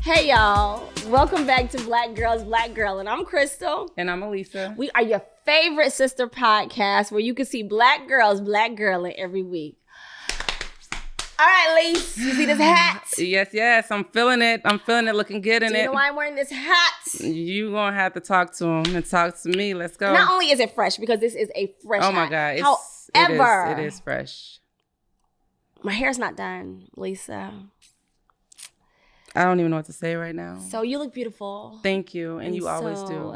Hey y'all, welcome back to Black Girls, Black Girl, and I'm Crystal. And I'm Elisa. We are your favorite sister podcast where you can see Black Girls, Black Girl every week. All right, Lise, you see this hat? Yes, I'm feeling it. Looking good in it. Do you know why I'm wearing this hat? You gonna have to talk to him and talk to me. Let's go. Not only is it fresh, because this is a fresh hat. Oh my God. However, it is fresh. My hair's not done, Lisa. I don't even know what to say right now. So you look beautiful. Thank you. And you always do.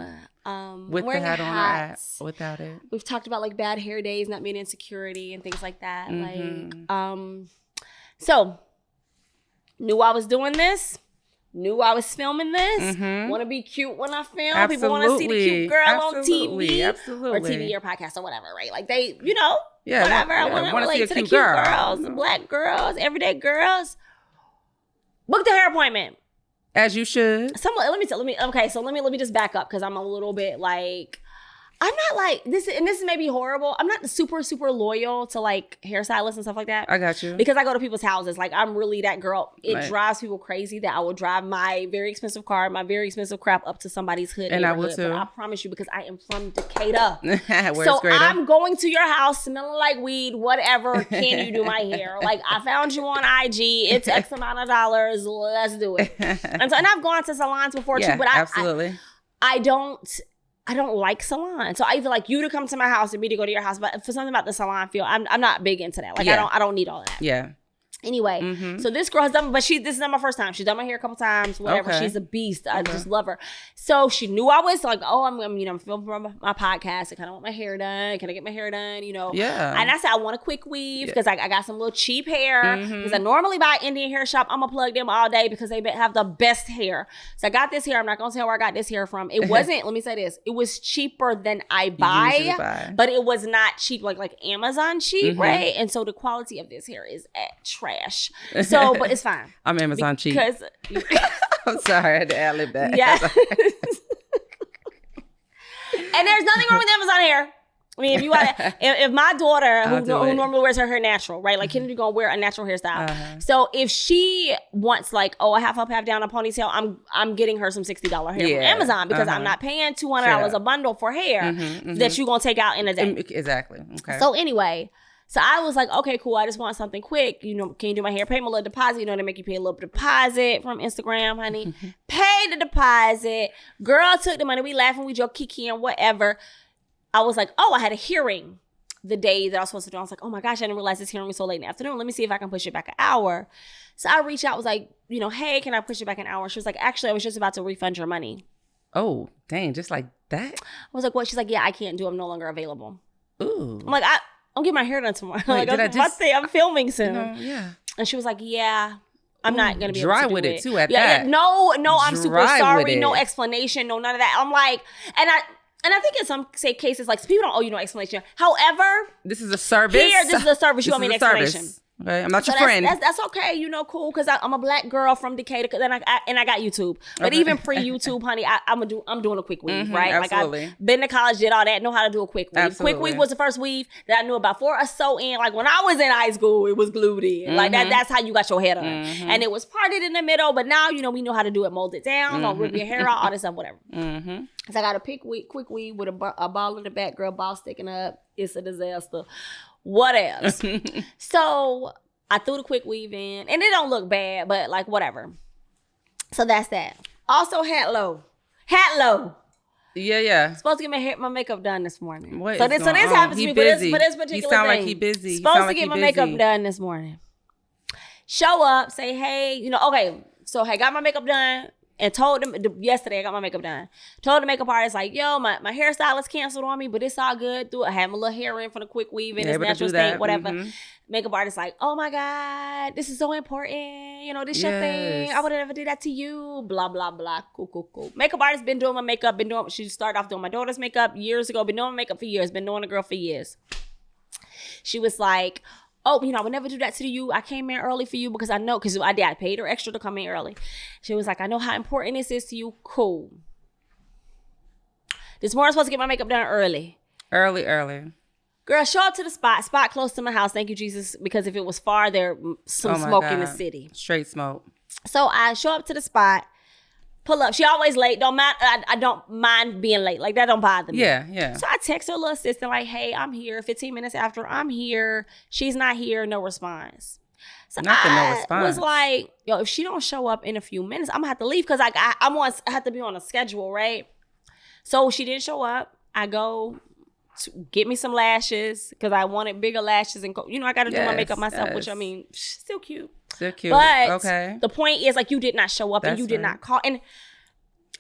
With the hat on or without it. We've talked about like bad hair days, not being insecurity and things like that. So knew I was doing this. Knew I was filming this. Want to be cute when I film. Absolutely. People want to see the cute girl on TV. Absolutely. Or TV or podcast or whatever, right? Like they, whatever. Yeah, I want to see relate a to the cute girl. girls, the black girls, everyday girls. Book the hair appointment. As you should. Let me just back up because I'm a little bit like, I'm not like this, and this may be horrible. I'm not super, super loyal to like hairstylists and stuff like that. I got you. Because I go to people's houses. Like I'm really that girl. It right. drives people crazy that I will drive my very expensive car, my very expensive crap up to somebody's hood. And I will too. But I promise you, because I am from Decatur. So I'm going to your house smelling like weed, whatever. Can you do my hair? Like I found you on IG. It's X amount of dollars. Let's do it. And I've gone to salons before too, but absolutely. I don't like salons. So I either like you to come to my house and me to go to your house. But for something about the salon feel, I'm not big into that. Like I don't need all that. Yeah. Anyway, so this girl has done, but this is not my first time. She's done my hair a couple times, whatever. Okay. She's a beast. I just love her. So she knew I was like, I'm filming for my podcast. I kind of want my hair done. Can I get my hair done? Yeah. And I said, I want a quick weave because I got some little cheap hair. Because I normally buy Indian hair shop. I'm going to plug them all day because they have the best hair. So I got this hair. I'm not going to tell where I got this hair from. It wasn't, let me say this. It was cheaper than I buy. But it was not cheap like Amazon cheap, right? And so the quality of this hair is trash. So, but it's fine. I'm Amazon cheap. Because I'm sorry, I had to ad-lib that. Yeah. And there's nothing wrong with Amazon hair. I mean, if my daughter who normally wears her hair natural, right? Like Kennedy gonna wear a natural hairstyle. So if she wants like, a half up, half down, a ponytail, I'm getting her some $60 hair from Amazon because I'm not paying $200 a bundle for hair that you gonna take out in a day. Exactly. Okay. So anyway. So I was like, okay, cool. I just want something quick. Can you do my hair? Pay me a little deposit. They make you pay a little deposit from Instagram, honey. Pay the deposit. Girl took the money. We laughing, we joke, kiki and whatever. I was like, I had a hearing the day that I was supposed to do. I was like, oh my gosh, I didn't realize this hearing was so late in the afternoon. Let me see if I can push it back an hour. So I reached out, was like, hey, can I push it back an hour? She was like, actually, I was just about to refund your money. Oh, dang, just like that? I was like, what? She's like, yeah, I can't do it. I'm no longer available. Ooh. I'm like, I'll get my hair done tomorrow. Wait, I'm filming soon. Yeah. And she was like, yeah, I'm not going to be dry able to with do it too at that. No, I'm super Dry sorry. No explanation, no none of that. I'm like, and I think in some cases, like people don't owe you no explanation. However, this is a service. This is a service. You want me an explanation. Okay, I'm not your friend. That's okay, cool, because I'm a black girl from Decatur, and I got YouTube. But even pre-YouTube, honey, I'm doing a quick weave, right? Absolutely. Like I've been to college, did all that, know how to do a quick weave. Absolutely. Quick weave was the first weave that I knew about. For a sew-in, like when I was in high school, it was glued in. Like that's how you got your hair done. And it was parted in the middle, but now, we know how to do it, mold it down, don't rip your hair out, all this stuff, whatever. So I got a quick weave with a ball in the back, girl, ball sticking up. It's a disaster. What else? So I threw the quick weave in, and it don't look bad, but like whatever. So that's that. Also, hat low. Yeah. Supposed to get my makeup done this morning. What so this happens to me for this particular thing. He sound like he busy. Supposed to get my makeup done this morning. Show up, say hey, okay. So hey, got my makeup done. And told them yesterday I got my makeup done. Told the makeup artist like, yo, my hairstylist canceled on me, but it's all good. I had my little hair in for the quick weave in its natural state, whatever. Makeup artist like, oh my God, this is so important. This your thing. I would have never did that to you. Blah, blah, blah. Cool. Makeup artist been doing my makeup. She started off doing my daughter's makeup years ago. Been doing my makeup for years. Been knowing the girl for years. She was like, I would never do that to you. I came in early for you because I know, because I paid her extra to come in early. She was like, I know how important this is to you. Cool. This morning I'm supposed to get my makeup done early. Early. Girl, show up to the spot close to my house. Thank you, Jesus. Because if it was far, there's some smoke in the city. Straight smoke. So I show up to the spot. pull up. She always late. Don't mind. I don't mind being late. Like, that don't bother me. Yeah. So I text her little assistant like, hey, I'm here. 15 minutes after, I'm here. She's not here. No response. So no response. Was like, yo, if she don't show up in a few minutes, I'm gonna have to leave because I have to be on a schedule, right? So she didn't show up. I go to get me some lashes because I wanted bigger lashes and I got to do my makeup myself, which I mean, still cute. Still cute. But okay. The point is, like, you did not show up and you did not call, and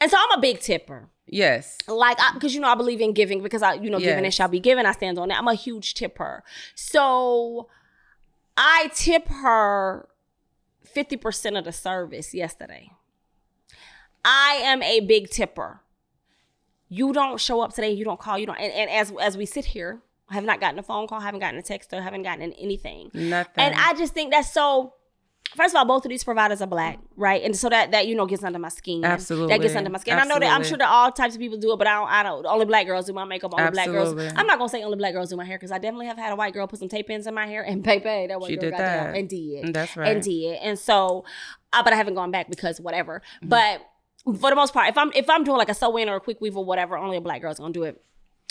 so I'm a big tipper. Yes. Like, because I believe in giving because giving it shall be given. I stand on that. I'm a huge tipper. So I tip her 50% of the service yesterday. I am a big tipper. You don't show up today, you don't call, you don't. And as we sit here, I have not gotten a phone call, haven't gotten a text, or haven't gotten anything. Nothing. And I just think that's so. First of all, both of these providers are Black, right? And so that gets under my skin. Absolutely. That gets under my skin. I know that I'm sure that all types of people do it, but I don't. Only Black girls do my makeup. Only Black girls. I'm not gonna say only Black girls do my hair because I definitely have had a white girl put some tape ins in my hair and baby, that white girl got down and did. That's right. And did. And so, but I haven't gone back because whatever. Mm-hmm. But for the most part, if I'm doing like a sew-in or a quick weave or whatever, only a Black girl's gonna do it.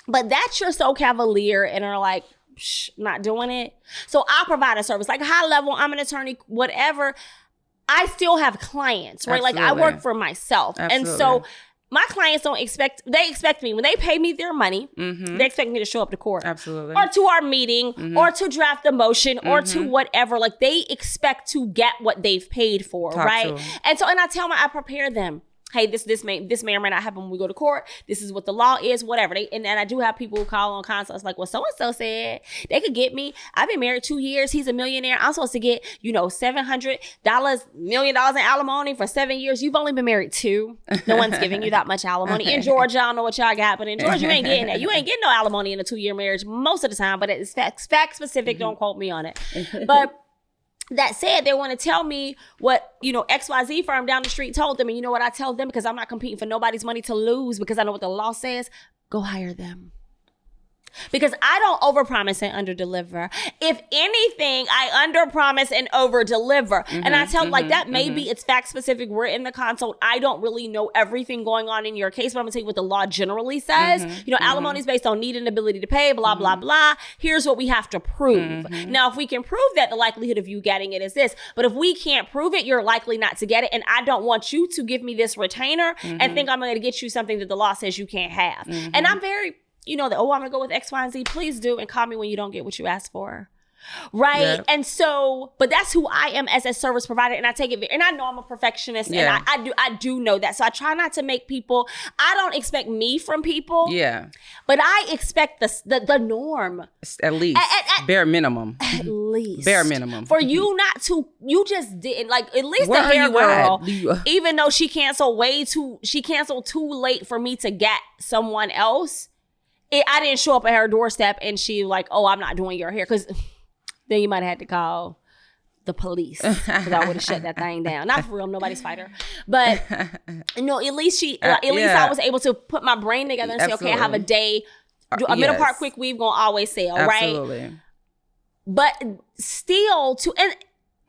But that's you're so cavalier and are like, not doing it. So I provide a service like high level. I'm an attorney, whatever. I still have clients, right? Absolutely. Like I work for myself. Absolutely. And so my clients they expect me, when they pay me their money, they expect me to show up to court. Absolutely. Or to our meeting, or to draft a motion, or to whatever. Like they expect to get what they've paid for, right? And I tell them, I prepare them. Hey, this may or may not happen when we go to court. This is what the law is, whatever. And I do have people who call on consults like, well, so-and-so said they could get me. I've been married 2 years. He's a millionaire. I'm supposed to get, $700 million in alimony for 7 years. You've only been married 2. No one's giving you that much alimony. In Georgia, I don't know what y'all got, but in Georgia, you ain't getting that. You ain't getting no alimony in a 2-year marriage most of the time, but it's fact specific. Don't quote me on it. But that said, they want to tell me what, XYZ firm down the street told them. And you know what I tell them? Because I'm not competing for nobody's money to lose, because I know what the law says. Go hire them. Because I don't overpromise and underdeliver. If anything, I underpromise and overdeliver. And I tell like that maybe it's fact specific. We're in the consult. I don't really know everything going on in your case, but I'm gonna tell you what the law generally says. Alimony is based on need and ability to pay, blah, blah, blah. Here's what we have to prove. Now, if we can prove that, the likelihood of you getting it is this. But if we can't prove it, you're likely not to get it. And I don't want you to give me this retainer and think I'm gonna get you something that the law says you can't have. And I'm very... I'm going to go with X, Y, and Z. Please do. And call me when you don't get what you asked for. Right. Yep. And so, but that's who I am as a service provider. And I take it, and I know I'm a perfectionist, and I do know that. So I try not to make people, I don't expect me from people. Yeah. But I expect the norm. At least. Bare minimum. At least. Bare minimum. For you not to, you just didn't, like, at least the hair girl, even though she canceled too late for me to get someone else. I didn't show up at her doorstep and she like, oh, I'm not doing your hair. Because then you might have had to call the police, because I would have shut that thing down. Not for real, nobody's fighter. But, at least I was able to put my brain together and say, okay, I have a day. A middle part quick weave going to always sell, right? Absolutely. But still,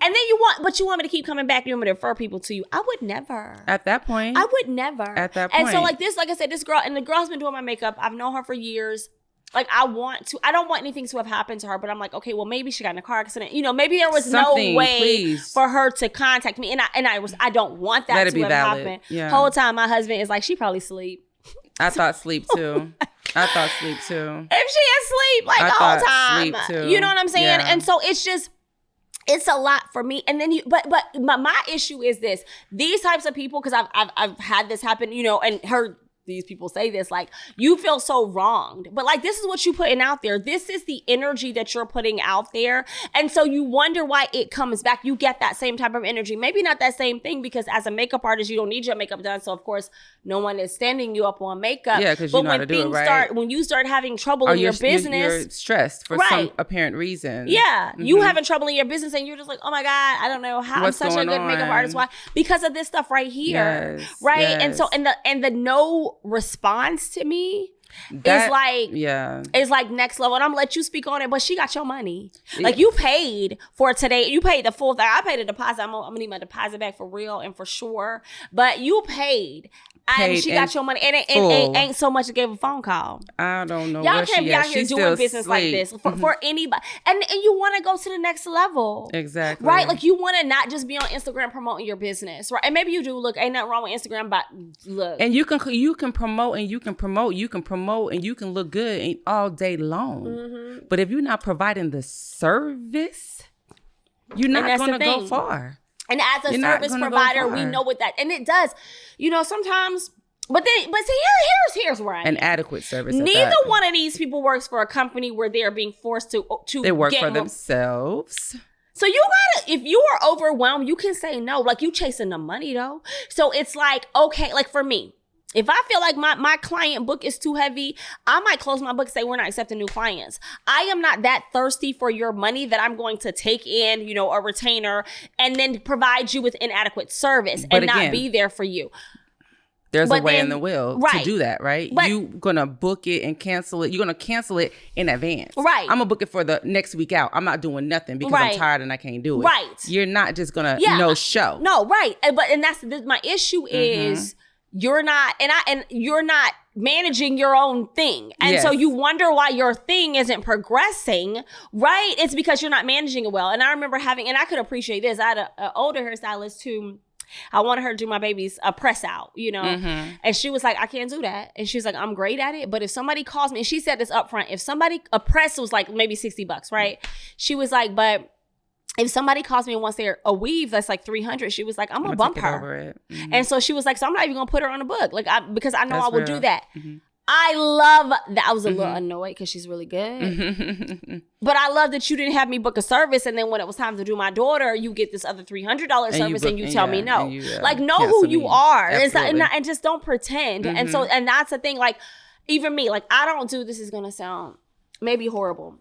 and then you want me to keep coming back. You want me to refer people to you. I would never. At that point. I would never. At that point. And so like I said, this girl, and the girl's been doing my makeup. I've known her for years. Like I don't want anything to have happened to her, but I'm like, okay, well maybe she got in a car accident. Maybe there was something, no way for her to contact me. And I don't want that to have happened. Yeah. Whole time my husband is like, she probably sleep. I thought sleep too. If she is sleep like the whole time. Sleep too. You know what I'm saying? Yeah. And so it's a lot for me. And then but my issue is this: these types of people, because I've had this happen, and heard these people say this, like, you feel so wronged, but like, this is what you putting out there. This is the energy that you're putting out there. And so you wonder why it comes back. You get that same type of energy, maybe not that same thing, because as a makeup artist, you don't need your makeup done. So of course, no one is standing you up on makeup. Yeah, because you know how to do it, right? When you start having trouble in your business, you're stressed for some apparent reason. Yeah, you having trouble in your business, and you're just like, oh my God, I don't know how I'm such a good makeup artist. Why? Because of this stuff right here, right? Yes. And so, and the no response to me It's like next level. And I'm gonna let you speak on it, but she got your money. Like you paid for today. You paid the full thing. I paid a deposit. I'm gonna need my deposit back for real and for sure. But you paid. And she got your money. And it ain't so much to give a phone call. I don't know. Y'all can't be out here doing business like this for anybody. And you want to go to the next level. Exactly. Right? Like you want to not just be on Instagram promoting your business. Right? And maybe you do. Look, ain't nothing wrong with Instagram, but look. And you can promote and you can promote and you can look good all day long. Mm-hmm. But if you're not providing the service, you're not going to go far. And as a service provider, we know what that, and it does, sometimes, but see, here's where an adequate service. Neither one of these people works for a company where they're being forced to they work for themselves. So you gotta, if you are overwhelmed, you can say no. Like you chasing the money though. So it's like, okay, like for me, if I feel like my client book is too heavy, I might close my book and say we're not accepting new clients. I am not that thirsty for your money that I'm going to take in, a retainer and then provide you with inadequate service and not be there for you. There's a way in the will to do that, right? You're going to book it and cancel it. You're going to cancel it in advance. Right. I'm going to book it for the next week out. I'm not doing nothing because I'm tired and I can't do it. Right. You're not just going to no show. No, right. And that's my issue is you're not you're not managing your own thing. And so you wonder why your thing isn't progressing, right? It's because you're not managing it well. And I remember and I could appreciate this. I had an older hairstylist who I wanted her to do my baby's press out, and she was like, I can't do that. And she was like, I'm great at it. But if somebody calls me, and she said this up front, a press was like maybe $60, right? She was like, but if somebody calls me and wants a weave that's like $300, she was like, I'm gonna bump her. Mm-hmm. And so she was like, so I'm not even gonna put her on the book, because I know that's I will do that. Mm-hmm. I love that. I was a little annoyed because she's really good, but I love that you didn't have me book a service, and then when it was time to do my daughter, you get this other $300 service, and you tell me no. Know who you are, and just don't pretend. And so, and that's the thing. Like, even me, like I don't do. This is gonna sound maybe horrible.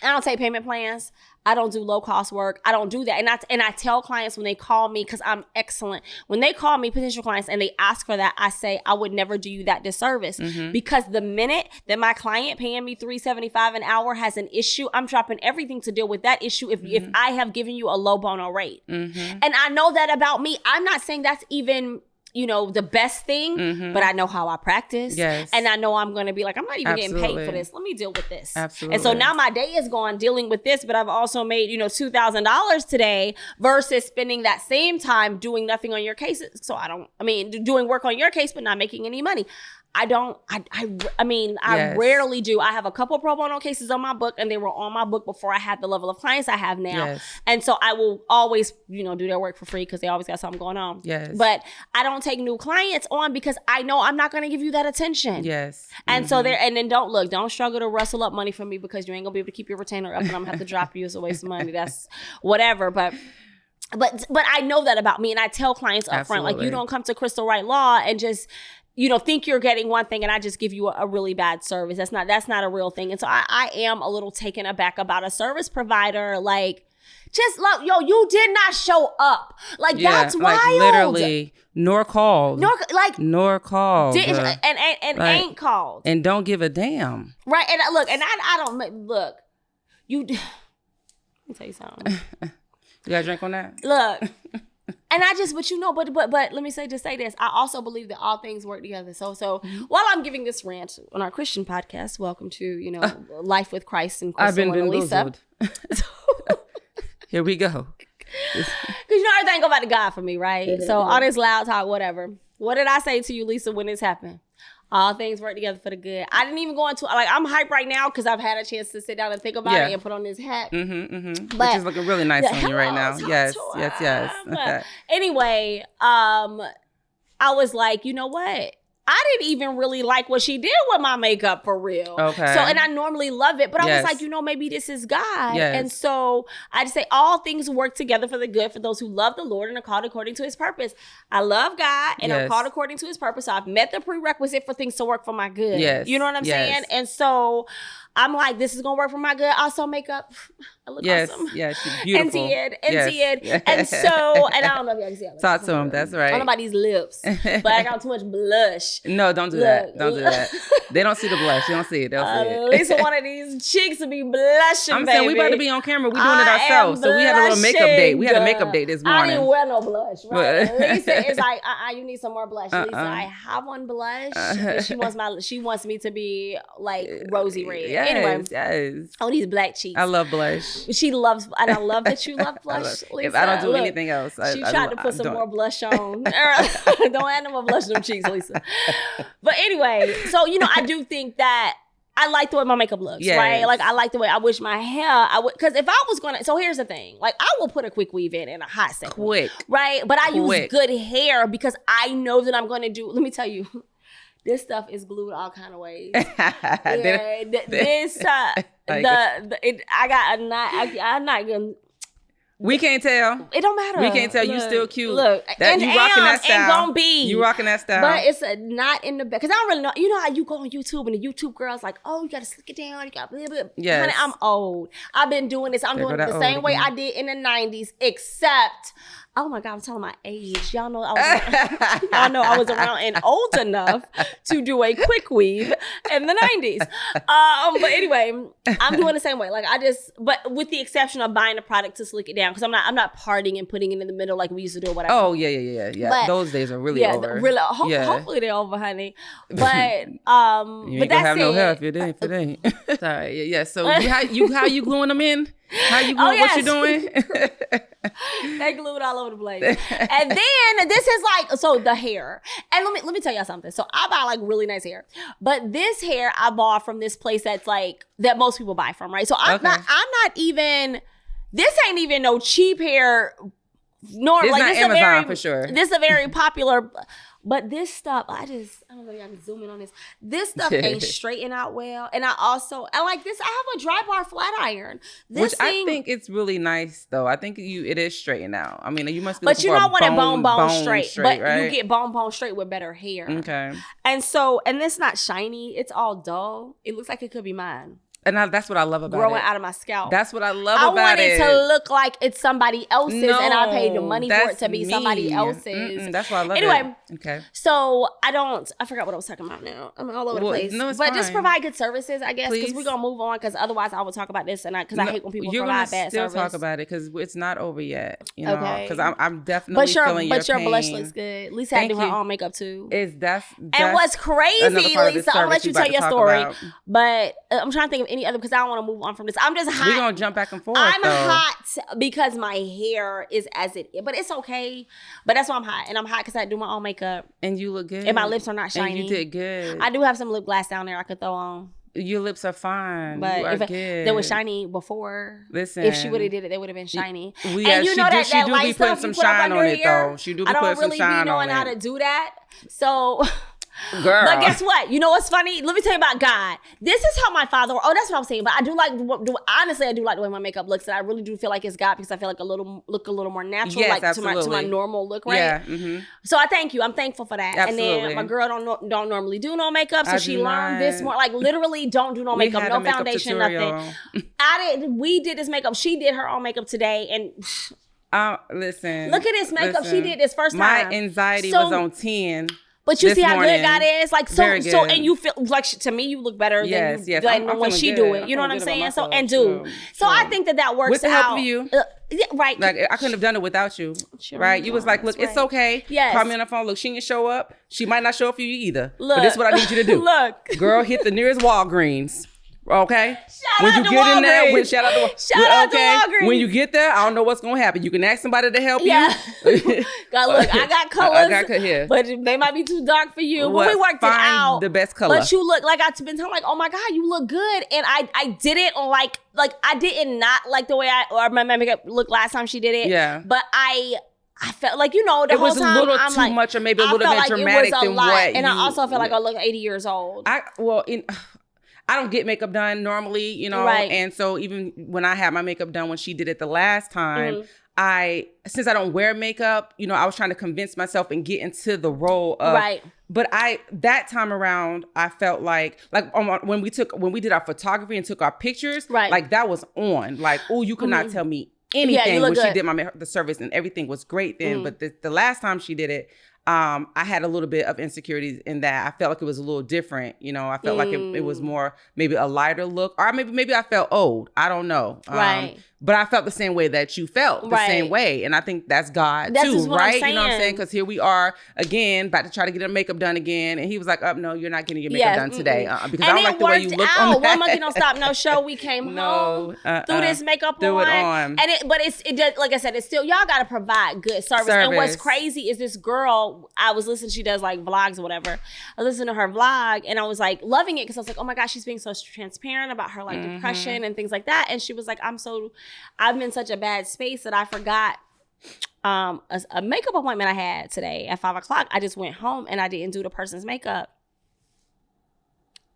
I don't take payment plans. I don't do low cost work. I don't do that. And I tell clients when they call me, because I'm excellent. When they call me, potential clients, and they ask for that, I say, I would never do you that disservice. Because the minute that my client paying me $3.75 an hour has an issue, I'm dropping everything to deal with that issue if I have given you a low bono rate. And I know that about me. I'm not saying that's even the best thing, but I know how I practice. Yes. And I know I'm going to be like, I'm not even getting paid for this. Let me deal with this. Absolutely. And so now my day is gone dealing with this, but I've also made, $2,000 today versus spending that same time doing nothing on your case. So doing work on your case, but not making any money. I rarely do. I have a couple pro bono cases on my book, and they were on my book before I had the level of clients I have now. Yes. And so I will always, do their work for free because they always got something going on. Yes. But I don't take new clients on because I know I'm not going to give you that attention. Yes. And so don't struggle to rustle up money from me because you ain't going to be able to keep your retainer up, and I'm going to have to drop you. It's a waste of money. That's whatever. But I know that about me, and I tell clients up front, like, you don't come to Crystal Wright Law and just think you're getting one thing and I just give you a really bad service. That's not a real thing. And so I am a little taken aback about a service provider. Like, just look, you did not show up. Like, that's wild. Literally, nor called. Nor called. And ain't called. And don't give a damn. Right. And look, and I don't, look, let me tell you something. You got a drink on that? Look. And but let me say this. I also believe that all things work together. So while I'm giving this rant on our Christian podcast, welcome to, Life with Christ and Crystal and Lisa. Here we go. Because everything go back to God for me, right? So all this loud talk, whatever. What did I say to you, Lisa, when this happened? All things work together for the good. I didn't even go into, I'm hyped right now because I've had a chance to sit down and think about it and put on this hat. But, which is looking really nice on you right now. Yes. Anyway, I was like, you know what? I didn't even really like what she did with my makeup for real. Okay. So, and I normally love it, but I was like, maybe this is God. Yes. And so I just say all things work together for the good for those who love the Lord and are called according to his purpose. I love God and I'm called according to his purpose. So I've met the prerequisite for things to work for my good. Yes. You know what I'm saying? And so I'm like, this is gonna work for my good. Also, makeup. I look awesome. Yes, she's beautiful. And and so, and I don't know if y'all can see it. Talk to him. That's right. I don't know about these lips, but I got too much blush. No, don't do that. Don't do that. They don't see the blush. You don't see it. They'll see it. At least one of these cheeks to be blushing, I'm baby. saying we about to be on camera. We doing it ourselves. So we had a little makeup date. We had a makeup date this morning. I didn't wear no blush. Right? Lisa is like, you need some more blush. Lisa, I have on blush. She wants me to be like rosy red. Yes, anyway, yes. Oh, these black cheeks. I love blush. She loves, and I love that you love blush. Lisa, if I don't do anything else, she tried to put some more blush on. Don't add no more blush on them cheeks, Lisa. But anyway, so I do think that I like the way my makeup looks, right? Like I like the way I wish my hair. Because if I was gonna, so here's the thing: like I will put a quick weave in a hot second, right? But I use good hair because I know that I'm gonna do. Let me tell you. This stuff is glued all kind of ways. I'm not gonna. We can't tell. It don't matter. We can't tell. You still cute. Look, that you rocking that style. And gonna be. You rocking that style. But it's not in the back. Because I don't really know. You know how you go on YouTube and the YouTube girl's like, oh, you got to slick it down. You got blah, blah. Yes. Honey, I'm old. I've been doing this. I'm doing it the same way I did in the 90s, except... Oh my God, I'm telling my age. Y'all know I was around and old enough to do a quick weave in the 90s. But anyway, I'm doing the same way. Like but with the exception of buying a product to slick it down, because I'm not parting and putting it in the middle like we used to do or whatever. Oh yeah. But, those days are really over. Hopefully they're over, honey. But you ain't gonna have no hair if it ain't. Sorry, yeah. So how you gluing them in? How you gluing? What you doing? They glued all over the place. And then this is like, so the hair. And let me tell y'all something. So I buy like really nice hair. But this hair I bought from this place that's like, that most people buy from, right? So I'm not even, this ain't even no cheap hair. Nor it's like not this Amazon a very, for sure. This is a very popular, but this stuff, I don't know if y'all can zoom in on this. This stuff ain't straightened out well. And I like this, I have a dry bar flat iron. Which I think it's really nice though. I think it is straightened out. I mean, you must be but you don't want it bone straight. But right? you get bone straight with better hair. Okay. And this not shiny. It's all dull. It looks like it could be mine. And that's what I love about growing out of my scalp. That's what I love about it. I want it to look like it's somebody else's, and I paid the money for it to be somebody else's. That's why I love it. Anyway, okay. So I forgot what I was talking about now. I'm all over the place. No, it's but fine. Just provide good services, I guess, because we're gonna move on. Because otherwise, I will talk about this, because I hate when people provide bad service. You're gonna still talk about it because it's not over yet. Okay. Because I'm definitely feeling your pain. But your blush looks good. Lisa had to do her own makeup too. That's and what's crazy, Lisa, I'm gonna let you tell your story. But I'm trying to think of any other because I don't want to move on from this. I'm just hot. We're gonna jump back and forth. I'm hot because my hair is as it is, but it's okay. But that's why I'm hot, and I'm hot because I do my own makeup. And you look good. And my lips are not shiny. And you did good. I do have some lip gloss down there I could throw on. Your lips are fine. But you are if good. They were shiny before. Listen, if she would have did it, they would have been shiny. And you know that she do be putting some shine on it though. She do be putting some shine on it. I don't really be knowing how to do that. So. Girl. But guess what? You know what's funny? Let me tell you about God. This is how my father. Oh, that's what I'm saying. But I do like. Honestly, I do like the way my makeup looks, and I really do feel like it's God because I feel like look a little more natural, yes, like to my normal look, right? Yeah. Mm-hmm. So I thank you. I'm thankful for that. Absolutely. And then my girl don't normally do no makeup, so she learned this more. Like literally, don't do no makeup, no foundation, nothing. We did this makeup. She did her own makeup today, and listen. Look at this makeup she did this first time. My anxiety was on 10. But you see how good God is, like so, and you feel like to me you look better than when she do it. You know what I'm saying? So I think that works with the help of you. Right. Like I couldn't have done it without you. Right? You was like, look, it's okay. Yes. Call me on the phone. Look, she didn't show up. She might not show up for you either. Look, but this is what I need you to do. Look, girl, hit the nearest Walgreens. Okay. Shout out to Walgreens. Shout out to Walgreens. When you get there, I don't know what's gonna happen. You can ask somebody to help you. God, look, I got colors. I got here, but they might be too dark for you. But we worked it out. The best color. But you look like I've been telling, like, oh my God, you look good. And I didn't like I didn't not like the way my makeup looked last time she did it. Yeah. but I felt like, the whole time. It was a little too much, or maybe a little bit dramatic than what. And I also feel like I look 80 years old. I don't get makeup done normally, you know, Right. and so even when I had my makeup done when she did it the last time, since I don't wear makeup, you know, I was trying to convince myself and get into the role of, Right. But that time around, I felt like when we did our photography and took our pictures, right. like that was on. Like, oh, you could not tell me anything when she did the service, and everything was great then. But the last time she did it, I had a little bit of insecurities in that. I felt like it was a little different. You know, I felt like it was more maybe a lighter look, or maybe I felt old. I don't know. Right. But I felt the same way that you felt, the same way. And I think that's God too, right? You know what I'm saying? Because here we are again, about to try to get her makeup done again. And he was like, oh, no, you're not getting your makeup done today. Because I don't like the way you look on that. One Monkey Don't Stop No Show. We came home, threw this makeup on. And it did, like I said, it's still, y'all got to provide good service. And what's crazy is this girl, I was listening, she does like vlogs or whatever. I listened to her vlog and I was like loving it because I was like, oh my gosh, she's being so transparent about her like depression and things like that. And she was like, I'm in such a bad space that I forgot a makeup appointment I had today at 5:00. I just went home and I didn't do the person's makeup.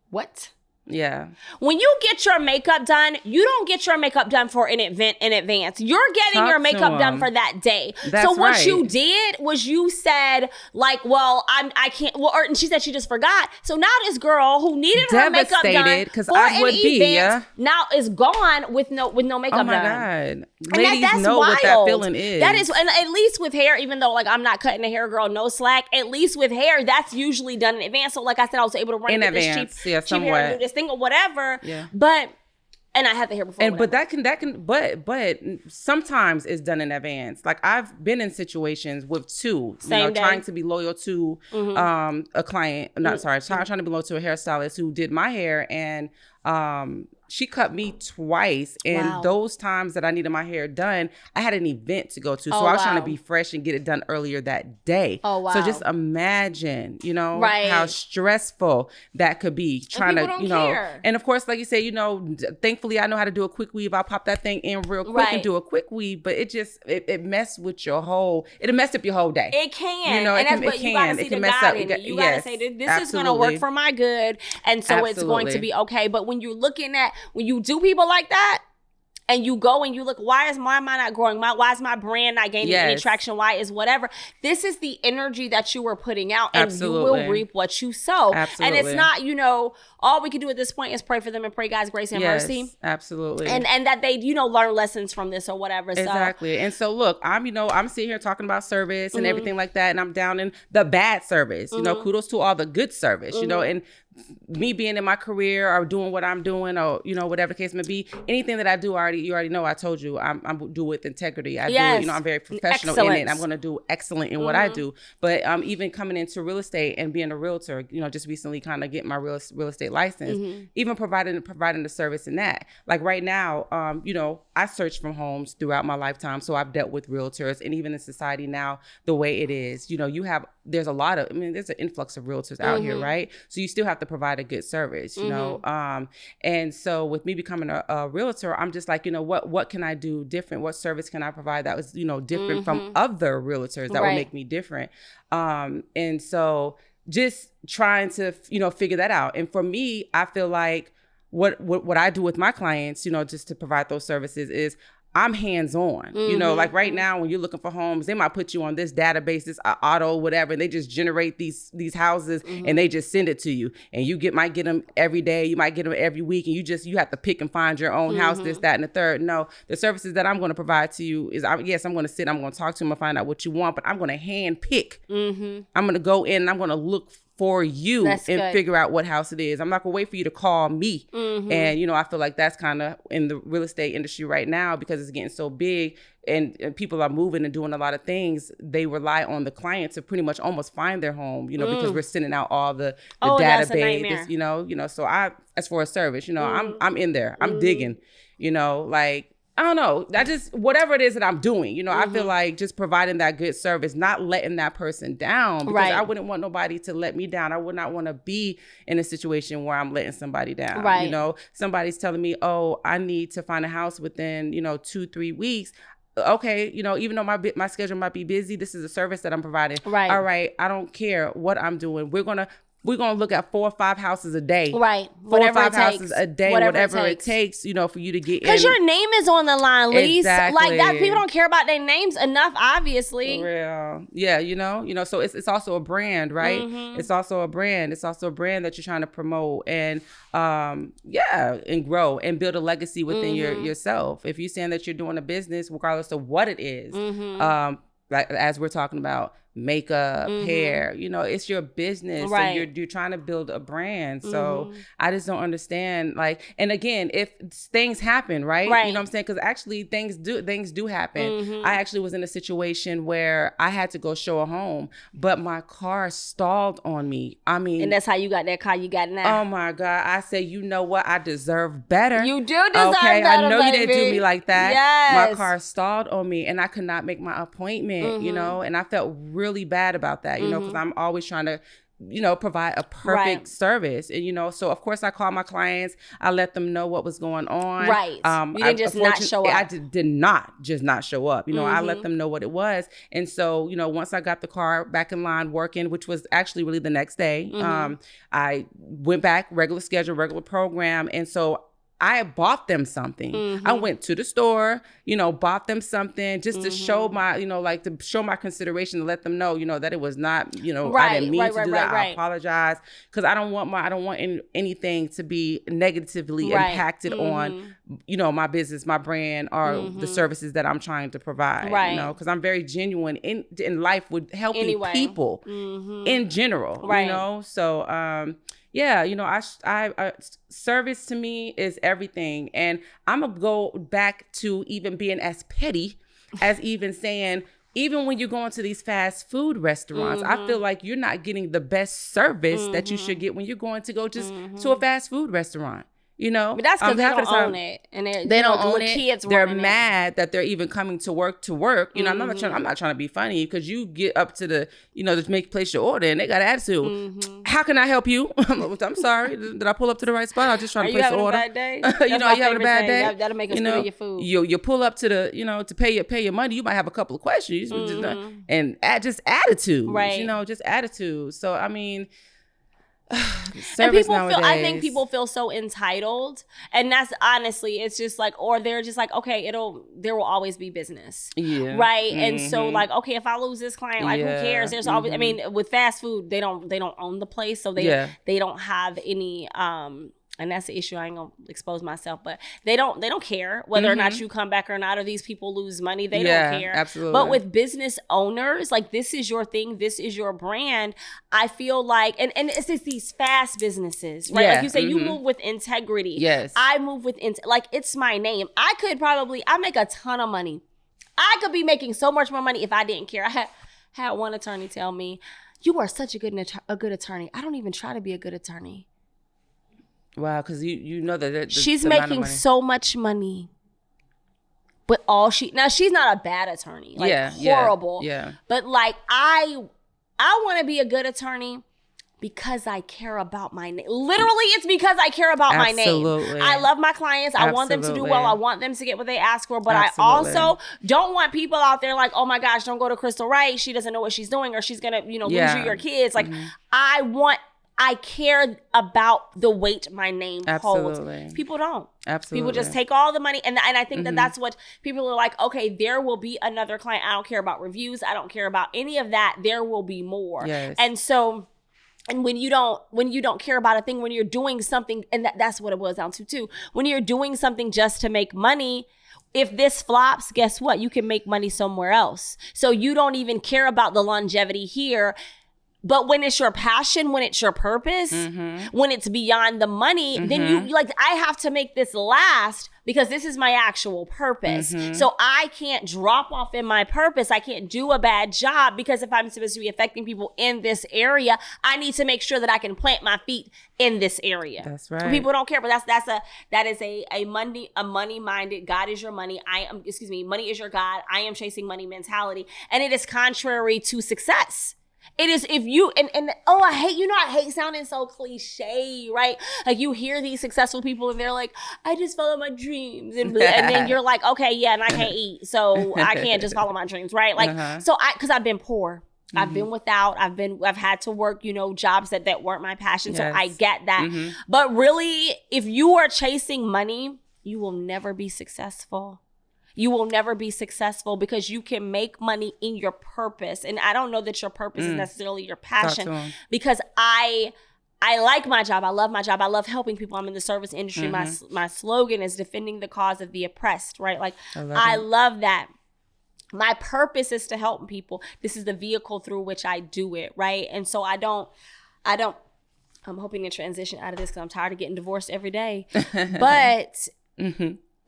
What? Yeah. When you get your makeup done, you don't get your makeup done for an event in advance. You're getting your makeup done for that day. So what you did was you said like, well, I can't. Well, and she said she just forgot. So now this girl who needed her makeup done for an event now is gone with no makeup done. Oh my God. Ladies know wild. What that feeling is. That is, and at least with hair, even though like I'm not cutting the hair, girl, no slack. At least with hair, that's usually done in advance. So like I said, I was able to run in advance, cheap hair and do this thing or whatever. Yeah. But and I had the hair before. And but that can but sometimes it's done in advance. Like I've been in situations with trying to be loyal to a client. Trying to be loyal to a hairstylist who did my hair, and she cut me twice. And those times that I needed my hair done, I had an event to go to. So I was trying to be fresh and get it done earlier that day. Oh, wow. So just imagine, how stressful that could be trying to, care. And of course, like you say, thankfully I know how to do a quick weave. I'll pop that thing in real quick and do a quick weave, but it messed with it'll mess up your whole day. It can. And that's what you gotta see the God in it. You gotta say, this is gonna work for my good. And so it's going to be okay. But when you're looking at, when you do people like that and you go and you look, why am I not growing? Why is my brand not gaining any traction? Why is whatever? This is the energy that you are putting out, and you will reap what you sow. Absolutely. And it's not, all we can do at this point is pray for them and pray God's grace and mercy. Absolutely. And that they, learn lessons from this or whatever. Exactly. And so look, I'm sitting here talking about service and everything like that, and I'm down in the bad service. Kudos to all the good service, and me being in my career or doing what I'm doing, or whatever the case may be, anything that I do, you already know. I told you I'm do with integrity. I do it. I'm very professional in it. I'm going to do excellent in what I do. But even coming into real estate and being a realtor, just recently kind of getting my real estate license, even providing the service in that. Like right now, I searched from homes throughout my lifetime, so I've dealt with realtors, and even in society now, the way it is, there's a lot of, there's an influx of realtors out here, right? So you still have to provide a good service, and so with me becoming a realtor, I'm just like, what can I do different? What service can I provide that was, different from other realtors that would make me different? And so just trying to, figure that out. And for me, I feel like what I do with my clients, just to provide those services is I'm hands-on, like right now when you're looking for homes, they might put you on this database, this auto, whatever, and they just generate these houses and they just send it to you. And you might get them every day, you might get them every week, and you have to pick and find your own house, this, that, and the third. No, the services that I'm going to provide to you is, I'm going to sit, I'm going to talk to them and find out what you want, but I'm going to hand pick. I'm going to go in and I'm going to look for you figure out what house it is. I'm not gonna wait for you to call me. And I feel like that's kind of in the real estate industry right now, because it's getting so big and people are moving and doing a lot of things. They rely on the client to pretty much almost find their home, because we're sending out all the database, so as for a service, I'm in there, I'm digging, like, I don't know. I just, whatever it is that I'm doing, I feel like just providing that good service, not letting that person down, because I wouldn't want nobody to let me down. I would not want to be in a situation where I'm letting somebody down. Right. Somebody's telling me, oh, I need to find a house within, 2-3 weeks. Okay, even though my schedule might be busy, this is a service that I'm providing. Right. All right. I don't care what I'm doing. We're going to we're going to look at 4 or 5 houses a day. Right. 4 or 5 houses a day, whatever it takes, you know, for you to get in. Because your name is on the line, Lise. Exactly. Like that, people don't care about their names enough, obviously. For real. Yeah, you know, so it's also a brand, right? Mm-hmm. It's also a brand. It's also a brand that you're trying to promote and and grow and build a legacy within yourself. If you're saying that you're doing a business, regardless of what it is, like as we're talking about makeup, hair, you know, it's your business. Right. And you're trying to build a brand. So I just don't understand. Like, and again, if things happen, right? You know what I'm saying? Because actually things do happen. I actually was in a situation where I had to go show a home, but my car stalled on me. I mean, and that's how you got that car you got now. Oh my God. I said, you know what? I deserve better. You do deserve better. I know baby. You didn't do me like that. Yes. My car stalled on me and I could not make my appointment, you know, and I felt really bad about that, you know, because I'm always trying to, you know, provide a perfect service. And, you know, so of course I call my clients, I let them know what was going on. Right. You didn't just not show up. I did not just not show up. You know, I let them know what it was. And so, you know, once I got the car back in line working, which was actually really the next day, I went back, regular schedule, regular program. And so I bought them something. I went to the store, you know, bought them something just to show my, you know, like to show my consideration, to let them know, you know, that it was not, you know, I didn't mean to do that. I apologize. Because I don't want anything to be negatively impacted on, you know, my business, my brand, or the services that I'm trying to provide. You know, because I'm very genuine in life with helping people in general. You know, so yeah, you know, I service to me is everything. And I'm going to go back to even being as petty as even saying, even when you're going to these fast food restaurants, I feel like you're not getting the best service that you should get when you're going to go just to a fast food restaurant. You know, but that's because they don't own it, and they don't own it. Kids they're mad that they're even coming to work. You know, I'm not trying to be funny, because you get up to the, you know, to place your order and they got attitude. How can I help you? I'm sorry, did I pull up to the right spot? I was just trying to place the order. Are you having a bad day? You know, you having a bad day. That'll make us steal your food. You pull up to the, you know, to pay your money. You might have a couple of questions, and just attitude. Right. You know, just attitude. So I mean. And people I think people feel so entitled, and that's honestly, it's just like, or they're just like, okay, there will always be business, right? And so like, okay, if I lose this client, like who cares? There's always, I mean, with fast food, they don't own the place, so they don't have any and that's the issue. I ain't gonna expose myself, but they don't care whether or not you come back or not, or these people lose money. They don't care. Absolutely. But with business owners, like, this is your thing, this is your brand. I feel like, and it's just these fast businesses, right? Like you say, you move with integrity. Yes. I move with like, it's my name. I make a ton of money. I could be making so much more money if I didn't care. I had one attorney tell me, "You are such a good attorney. I don't even try to be a good attorney." Wow, because you know that she's making so much money, but now she's not a bad attorney, like horrible. Yeah. But like I want to be a good attorney because I care about my name. Literally, it's because I care about my name. I love my clients. I want them to do well. I want them to get what they ask for. But I also don't want people out there like, oh my gosh, don't go to Crystal Wright. She doesn't know what she's doing, or she's gonna, lose you your kids. Like I care about the weight my name holds. People don't. Absolutely. People just take all the money. And I think that's what people are like, okay, there will be another client. I don't care about reviews. I don't care about any of that. There will be more. Yes. And so, and when you don't care about a thing, when you're doing something, and that's what it boils down to too. When you're doing something just to make money, if this flops, guess what? You can make money somewhere else. So you don't even care about the longevity here. But when it's your passion, when it's your purpose, when it's beyond the money, then you like, I have to make this last because this is my actual purpose. So I can't drop off in my purpose. I can't do a bad job, because if I'm supposed to be affecting people in this area, I need to make sure that I can plant my feet in this area. That's right. People don't care, but that is a money minded, God is your money. Money is your God. I am chasing money mentality. And it is contrary to success. It is if you, I hate sounding so cliche, right? Like you hear these successful people and they're like, I just follow my dreams. And then you're like, okay, yeah, and I can't eat. So I can't just follow my dreams, right? Like, because I've been poor. I've been without. I've had to work, jobs that weren't my passion. So I get that. But really, if you are chasing money, you will never be successful. You will never be successful because you can make money in your purpose. And I don't know that your purpose is necessarily your passion, because I like my job. I love my job. I love helping people. I'm in the service industry. My slogan is defending the cause of the oppressed, right? Like, I love that. My purpose is to help people. This is the vehicle through which I do it, right? And so I'm hoping to transition out of this because I'm tired of getting divorced every day. But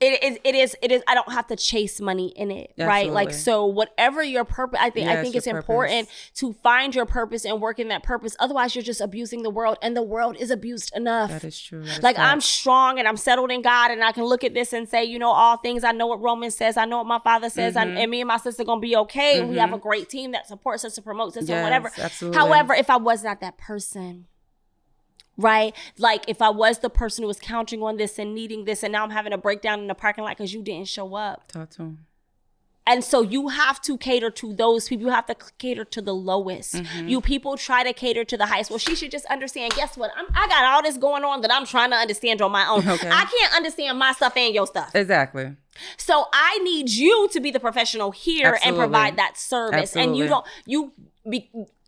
it is, I don't have to chase money in it, right? Like, so whatever your purpose, I think it's important to find your purpose and work in that purpose. Otherwise, you're just abusing the world, and the world is abused enough. That is true. Like, I'm strong and I'm settled in God, and I can look at this and say, all things. I know what Romans says. I know what my Father says, and me and my sister are going to be okay. And we have a great team that supports us and promotes us and whatever. Absolutely. However, if I was not that person, right? Like, if I was the person who was counting on this and needing this, and now I'm having a breakdown in the parking lot because you didn't show up. Talk to him. And so you have to cater to those people. You have to cater to the lowest. You people try to cater to the highest. Well, she should just understand, guess what? I got all this going on that I'm trying to understand on my own. Okay. I can't understand my stuff and your stuff. Exactly. So I need you to be the professional here and provide that service. Absolutely. And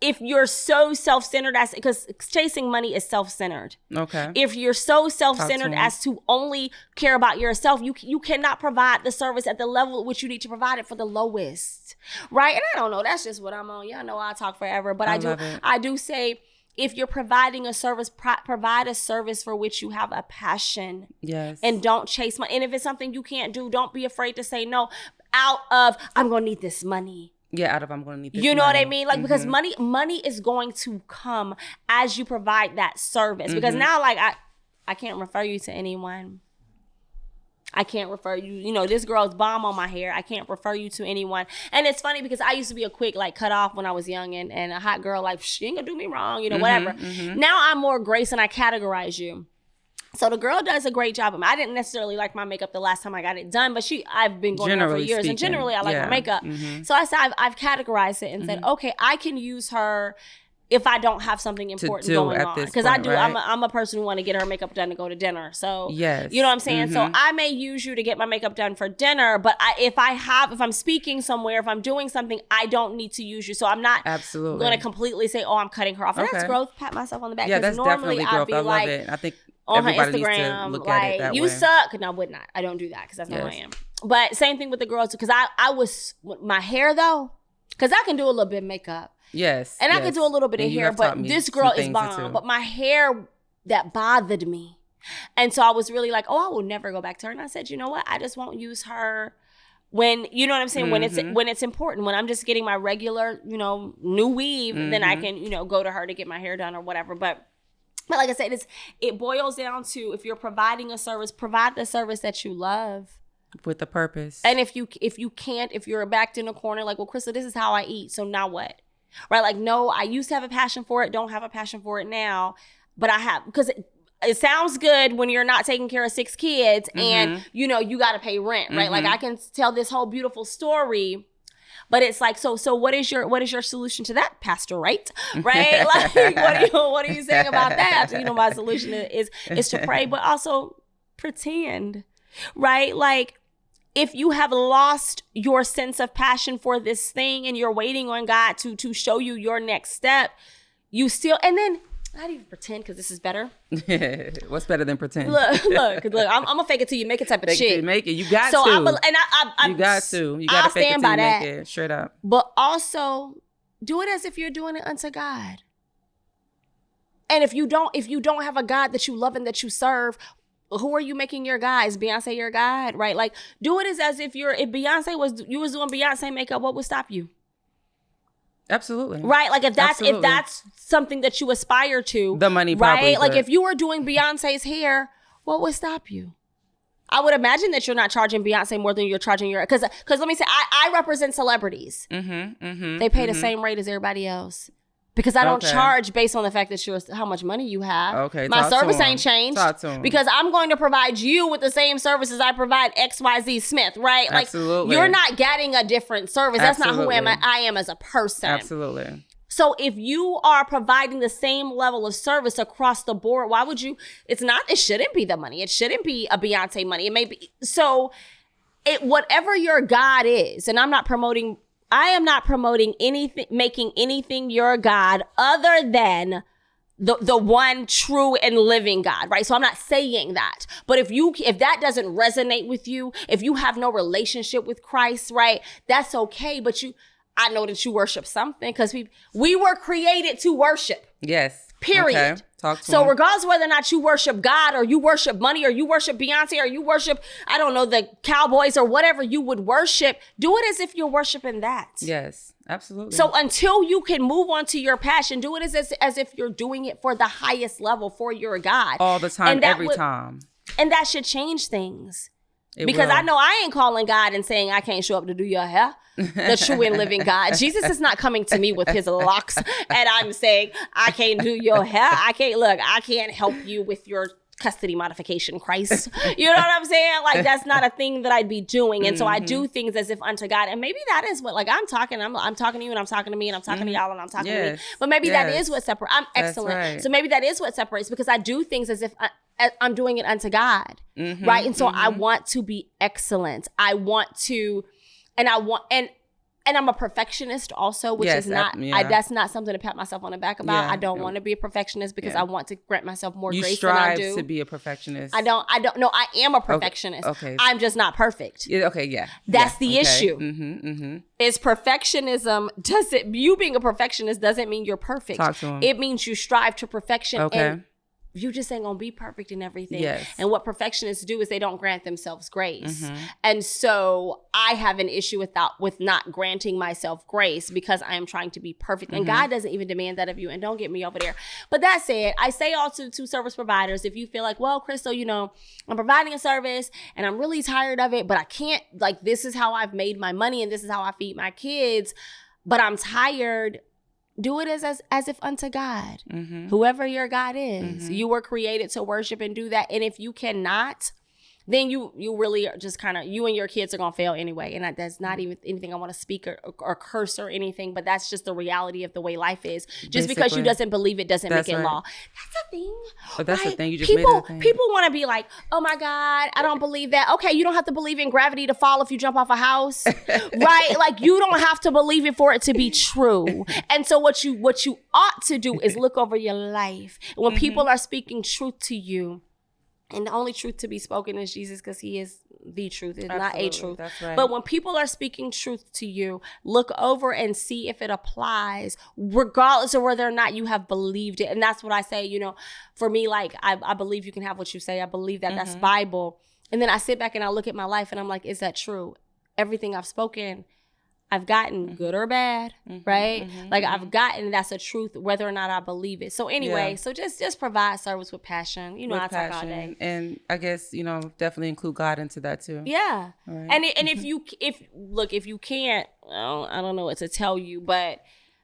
if you're so self-centered, because chasing money is self-centered. Okay. If you're so self-centered as to only care about yourself, you cannot provide the service at the level at which you need to provide it for the lowest, right? And I don't know, that's just what I'm on. Y'all know I talk forever, but I do say, if you're providing a service, provide a service for which you have a passion. Yes. And don't chase money. And if it's something you can't do, don't be afraid to say no out of, I'm going to need this money. Yeah, out of I'm going to need this You know money. what I mean? Like, because money is going to come as you provide that service. Because now, like, I can't refer you to anyone. I can't refer you. This girl's bomb on my hair. I can't refer you to anyone. And it's funny because I used to be a quick, like, cut off when I was young and a hot girl, like, she ain't gonna do me wrong, whatever. Now I'm more grace and I categorize you. So the girl does a great job. I didn't necessarily like my makeup the last time I got it done, but I've been going on for years. Speaking. And generally, I like my makeup. So I said, I've categorized it and said, okay, I can use her if I don't have something important going on. Because I do, right? I'm a person who want to get her makeup done to go to dinner. So, yes. You know what I'm saying? So I may use you to get my makeup done for dinner, but if I'm speaking somewhere, if I'm doing something, I don't need to use you. So I'm not going to completely say, I'm cutting her off. And that's growth. Pat myself on the back. Yeah, that's definitely growth. I love it. I think on her everybody Instagram, needs to look at it that you way. suck. No, I would not. I don't do that because that's not who I am. But same thing with the girls, because I was, my hair though, because I can do a little bit of makeup. Yes. And I can do a little bit of hair, but this girl is bomb. But my hair, that bothered me. And so I was really like, I will never go back to her. And I said, you know what? I just won't use her when, you know what I'm saying? When it's important, when I'm just getting my regular, new weave, then I can, go to her to get my hair done or whatever. But like I said, it boils down to, if you're providing a service, provide the service that you love. With a purpose. And if you're backed in a corner, like, well, Crystal, this is how I eat. So now what? Right? Like, no, I used to have a passion for it. Don't have a passion for it now. But I have, because it sounds good when you're not taking care of 6 kids and, you got to pay rent, right? Like, I can tell this whole beautiful story. But it's like, so what is your solution to that, Pastor Wright? Right? Like, what are you saying about that? My solution is to pray, but also pretend, right? Like, if you have lost your sense of passion for this thing and you're waiting on God to show you your next step, you still, and then not even pretend, because this is better. What's better than pretend? Look, I'm gonna fake it till you make it type of shit. Make it. You got to. You got to. You got to fake it till you make it. Straight up. But also, do it as if you're doing it unto God. And if you don't have a God that you love and that you serve, who are you making your God? Is Beyonce your God? Right? Like, do it as if Beyonce was doing Beyonce makeup, what would stop you? Absolutely. Right? Like, if that's something that you aspire to, the money probably, right? Like, if you were doing Beyonce's hair, what would stop you? I would imagine that you're not charging Beyonce more than you're charging your, because let me say, I represent celebrities. They pay the same rate as everybody else. Because I don't charge based on the fact that how much money you have. Okay, my service ain't changed. Talk to him. Because I'm going to provide you with the same services I provide XYZ Smith, right? Like, absolutely. You're not getting a different service. That's not who I am as a person. Absolutely. So if you are providing the same level of service across the board, why would you? It shouldn't be the money. It shouldn't be a Beyonce money. It may be. So whatever your God is, and I am not promoting anything, making anything your God other than the one true and living God, right? So I'm not saying that. But if that doesn't resonate with you, if you have no relationship with Christ, right, that's okay. But I know that you worship something, because we were created to worship. Yes. Period. Okay. Talk to so him. Regardless of whether or not you worship God, or you worship money, or you worship Beyonce, or you worship, I don't know, the Cowboys, or whatever you would worship, do it as if you're worshiping that. Yes, absolutely. So until you can move on to your passion, do it as if you're doing it for the highest level for your God. All the time, every time. And that should change things. Because I know I ain't calling God and saying I can't show up to do your hair. The true and living God. Jesus is not coming to me with his locks and I'm saying I can't do your hair. I can't help you with your custody modification, Christ. You know what I'm saying? Like, that's not a thing that I'd be doing. And so I do things as if unto God. And maybe that is what, like, I'm talking to you, and I'm talking to me, and I'm talking to y'all, and I'm talking to me. But maybe that is what separates. I'm excellent. Right. So maybe that is what separates, because I do things as if I'm doing it unto God. Right? And so I want to be excellent. And I'm a perfectionist also, which is not, that's not something to pat myself on the back about. I don't want to be a perfectionist, because I want to grant myself more grace than I do. You strive to be a perfectionist. I don't know. I am a perfectionist. Okay. I'm just not perfect. That's the issue. Is perfectionism, you being a perfectionist doesn't mean you're perfect. Talk to him. It means you strive to perfection. And you just ain't gonna be perfect in everything. Yes. And what perfectionists do is they don't grant themselves grace. And so I have an issue with not granting myself grace, because I am trying to be perfect. And God doesn't even demand that of you. And don't get me over there. But that said, I say also to service providers, if you feel like, well, Crystal, I'm providing a service and I'm really tired of it, but I can't, like, this is how I've made my money and this is how I feed my kids, but I'm tired. Do it as if unto God. Whoever your God is. You were created to worship and do that. And if you cannot, then you really are just kind of, you and your kids are going to fail anyway. And that's not even anything I want to speak or curse or anything, but that's just the reality of the way life is. Just because you doesn't believe it doesn't make it law. That's a thing. But that's the thing. You just made it a thing. People want to be like, oh my God, I don't believe that. Okay, you don't have to believe in gravity to fall if you jump off a house, right? Like, you don't have to believe it for it to be true. And so what you ought to do is look over your life. And when people are speaking truth to you, and the only truth to be spoken is Jesus, because he is the truth. It's not a truth. That's right. But when people are speaking truth to you, look over and see if it applies, regardless of whether or not you have believed it. And that's what I say, for me, like, I believe you can have what you say. I believe that that's Bible. And then I sit back and I look at my life and I'm like, is that true? Everything I've spoken, I've gotten good or bad, right? Like, I've gotten, that's a truth, whether or not I believe it. So anyway, so just provide service with passion. I talk all day. And I guess, definitely include God into that too. Yeah. Right. And if you can't, I don't know what to tell you, but.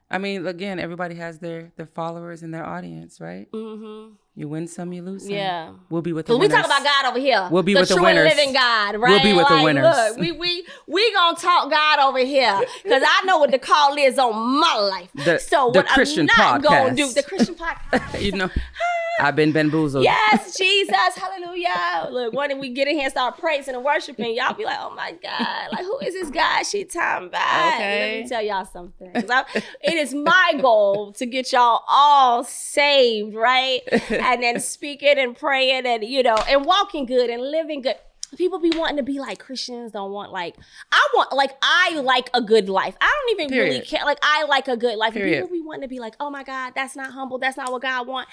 I mean, again, everybody has their followers and their audience, right? You win some, you lose some. Yeah. We'll be with the winners. We talk about God over here. We'll be with the winners. The true and living God, right? We'll be with the winners. Look, we gonna talk God over here, because I know what the call is on my life. The Christian podcast. Gonna do the Christian podcast. I've been bamboozled. Yes, Jesus, hallelujah. Look, when we get in here and start praising and worshiping, y'all be like, oh my God, like, who is this God she talking about? Okay. Let me tell y'all something. It is my goal to get y'all all saved, right? And then speaking and praying and, and walking good and living good. People be wanting to be like, Christians don't want, like, I like a good life. I don't even really care. Like, I like a good life. And people be wanting to be like, oh my God, that's not humble. That's not what God wants.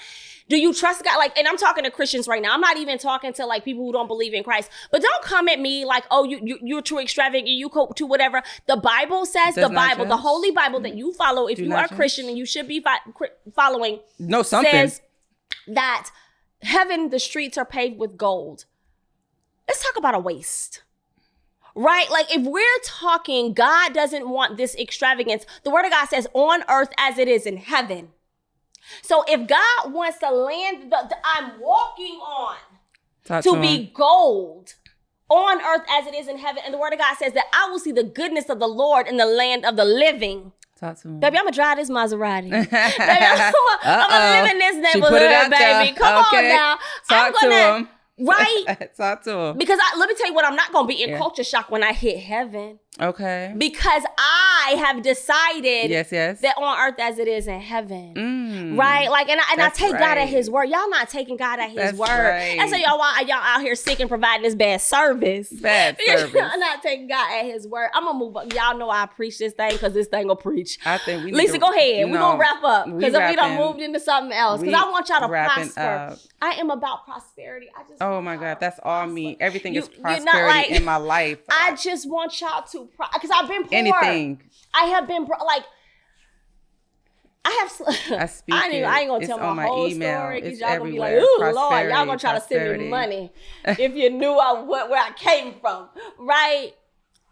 Do you trust God? Like, and I'm talking to Christians right now. I'm not even talking to, like, people who don't believe in Christ. But don't come at me like, oh, you're too extravagant. You go to whatever. The Bible says, the Holy Bible that you follow, if you are a Christian and you should be following, says that heaven, the streets are paved with gold. Let's talk about a waste, right? Like, if we're talking, God doesn't want this extravagance. The word of God says on earth as it is in heaven. So if God wants the land that I'm walking on to be gold on earth as it is in heaven, and the word of God says that I will see the goodness of the Lord in the land of the living. Talk to him. Baby, I'm going to drive this Maserati. Baby, I'm going to live in this She put it out neighborhood, baby. there. Come Okay. on now. Talk to him. Right? Talk to him. Because let me tell you what, I'm not going to be in culture shock when I hit heaven. Okay. Because I have decided Yes. that on earth as it is in heaven. Right? Like, and I take God at his word. Y'all not taking God at his word. Right. And so y'all out here sick and providing this bad service. I'm not taking God at his word. I'm going to move up. Y'all know I preach this thing because this thing will preach. I think we need Lisa, to, go ahead. We're going to wrap up. Because if we done moved into something else. Because I want y'all to prosper. Up. I am about prosperity. Oh my God. That's all me. Everything is prosperity in my life. I just want y'all to, because I've been poor. Anything. I have been like, I speak I ain't gonna tell my whole story because y'all gonna be like, ooh, Lord, y'all gonna try to send me money if you knew where I came from, right?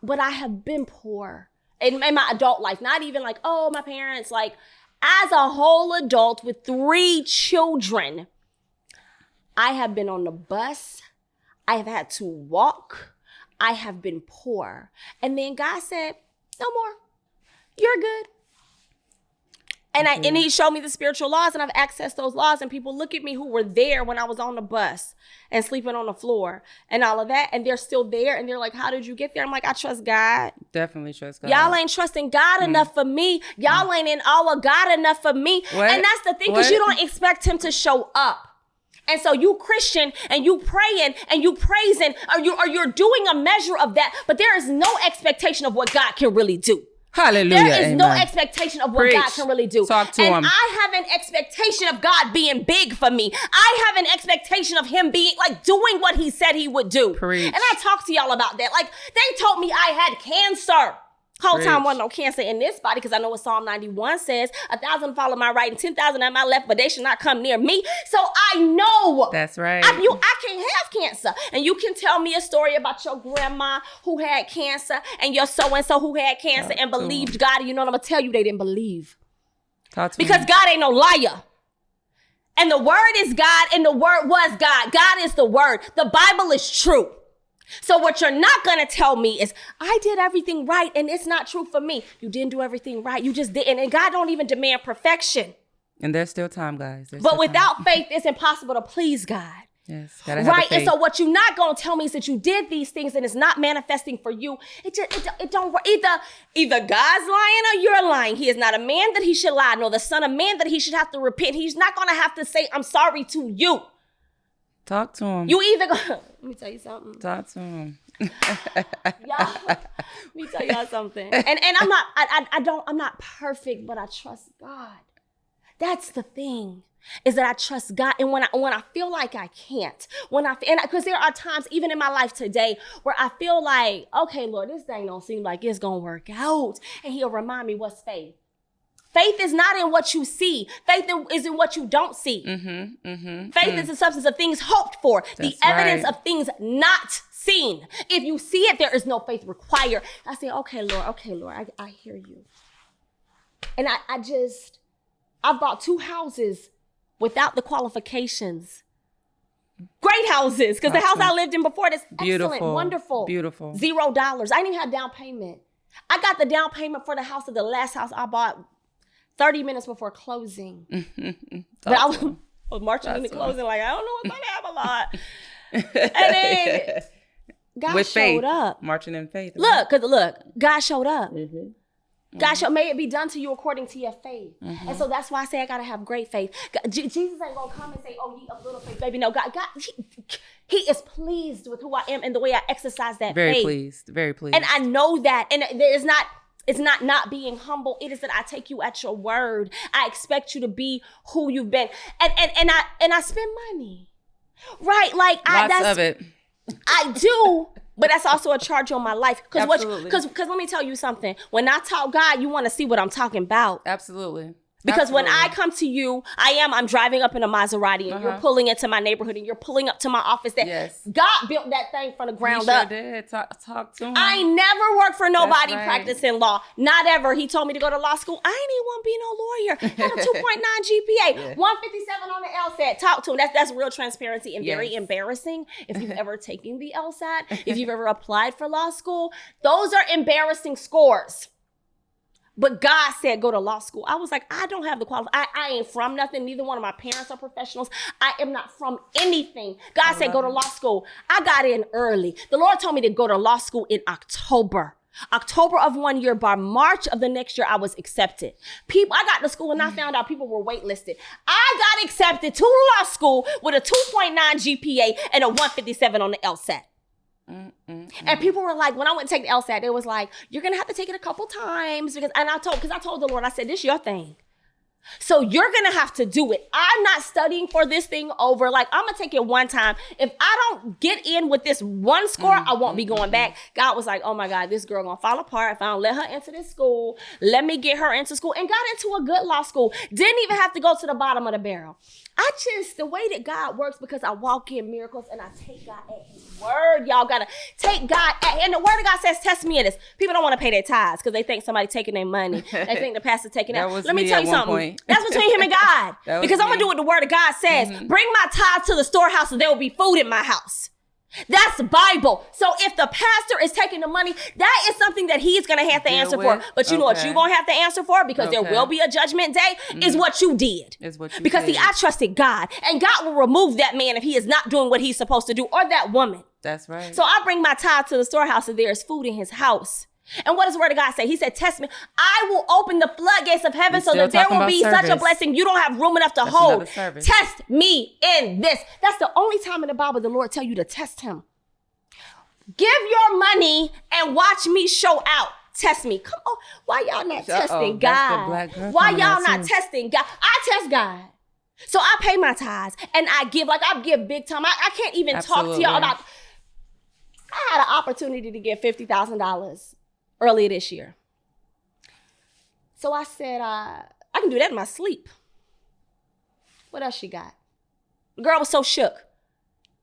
But I have been poor in my adult life, not even like, oh, my parents, like as a whole adult with 3 children, I have been on the bus, I have had to walk, I have been poor. And then God said, no more. You're good. And he showed me the spiritual laws, and I've accessed those laws, and people look at me who were there when I was on the bus and sleeping on the floor and all of that, and they're still there, and they're like, how did you get there? I'm like, I trust God. Definitely trust God. Y'all ain't trusting God enough for me. Y'all ain't in awe of God enough for me. What? And that's the thing, because you don't expect him to show up. And so you Christian and you praying and you praising, or you're doing a measure of that, but there is no expectation of what God can really do. Hallelujah. There is no expectation of what God can really do. Talk to him. I have an expectation of God being big for me. I have an expectation of him being like doing what he said he would do. Preach. And I talked to y'all about that. Like they told me I had cancer. Whole time wasn't no cancer in this body, because I know what Psalm 91 says. 1,000 fall on my right and 10,000 at my left, but they should not come near me. So I know. That's right. I can't have cancer. And you can tell me a story about your grandma who had cancer and your so-and-so who had cancer and believed God. And you know what I'm going to tell you? They didn't believe. Because God ain't no liar. And the word is God and the word was God. God is the word. The Bible is true. So what you're not going to tell me is, I did everything right and it's not true for me. You didn't do everything right. You just didn't. And God don't even demand perfection. And there's still time, guys. But without faith, it's impossible to please God. Yes. Gotta have right. the faith. And so what you're not going to tell me is that you did these things and it's not manifesting for you. It don't work. Either God's lying or you're lying. He is not a man that he should lie, nor the son of man that he should have to repent. He's not going to have to say, I'm sorry to you. Talk to him. You either go, let me tell you something. Talk to him. Y'all, let me tell y'all something. And I'm not perfect, but I trust God. That's the thing, is that I trust God. And when I feel like I can't, because there are times even in my life today where I feel like, okay, Lord, this thing don't seem like it's gonna work out. And he'll remind me, what's faith? Faith is not in what you see. Faith is in what you don't see. Faith is the substance of things hoped for, the evidence of things not seen. If you see it, there is no faith required. I say, okay, Lord, I hear you. And I bought 2 houses without the qualifications. Great houses, because the house I lived in before this, excellent, wonderful. Beautiful. $0. I didn't even have down payment. I got the down payment for the house of the last house I bought 30 minutes before closing. But I was marching in the closing like, I don't know what's going to happen a lot. And then God with showed faith, up. Marching in faith. Look, God showed up. God showed, may it be done to you according to your faith. And so that's why I say I got to have great faith. Jesus ain't going to come and say, oh, ye of little faith, baby. No, God he is pleased with who I am and the way I exercise that faith. Very pleased. Very pleased. And I know that. And it's not being humble. It is that I take you at your word. I expect you to be who you've been. And I spend money. Right? Like lots of it. I do, but that's also a charge on my life. Because let me tell you something. When I talk God, you want to see what I'm talking about. Absolutely. Because when I come to you, I'm driving up in a Maserati and you're pulling into my neighborhood and you're pulling up to my office. God built that thing from the ground up. He sure did. Talk to him. I never worked for nobody practicing law. Not ever. He told me to go to law school. I ain't even want to be no lawyer. Had a 2.9 GPA, 157 on the LSAT. Talk to him. That's real transparency and very embarrassing. If you've ever taken the LSAT, if you've ever applied for law school, those are embarrassing scores. But God said, go to law school. I was like, I don't have the qualification. I ain't from nothing. Neither one of my parents are professionals. I am not from anything. God said, go to law school. I got in early. The Lord told me to go to law school in October of one year. By March of the next year, I was accepted. I got to school and I found out people were waitlisted. I got accepted to law school with a 2.9 GPA and a 157 on the LSAT. And people were like, when I went to take the LSAT, it was like, you're going to have to take it a couple times. Because I told the Lord, I said, this is your thing. So you're going to have to do it. I'm not studying for this thing over. Like, I'm going to take it one time. If I don't get in with this one score, I won't be going back. God was like, oh my God, this girl going to fall apart. If I don't let her into this school, let me get her into school. And got into a good law school. Didn't even have to go to the bottom of the barrel. The way that God works, because I walk in miracles and I take God at his word. Y'all got to take God and the word of God says, test me in this. People don't want to pay their tithes because they think somebody taking their money. They think the pastor taking it. Let me tell you something. Point. That's between him and God. Because I'm going to do what the word of God says. Bring my tithes to the storehouse and there will be food in my house. That's the Bible. So if the pastor is taking the money, that is something that he's going to have to answer for. But you know what you're going to have to answer for, because there will be a judgment day, is what you did. Because see, I trusted God, and God will remove that man if he is not doing what he's supposed to do, or that woman. That's right. So I bring my tithe to the storehouse and there is food in his house. And what does the word of God say? He said, test me. I will open the floodgates of heaven so that there will be such a blessing you don't have room enough to hold. Test me in this. That's the only time in the Bible the Lord tell you to test him. Give your money and watch me show out. Test me. Come on. Why y'all not testing God? Why y'all not testing God? I test God. So I pay my tithes and I give big time. I can't even talk to y'all about. I had an opportunity to get $50,000 earlier this year. So I said, I can do that in my sleep. What else she got? The girl was so shook.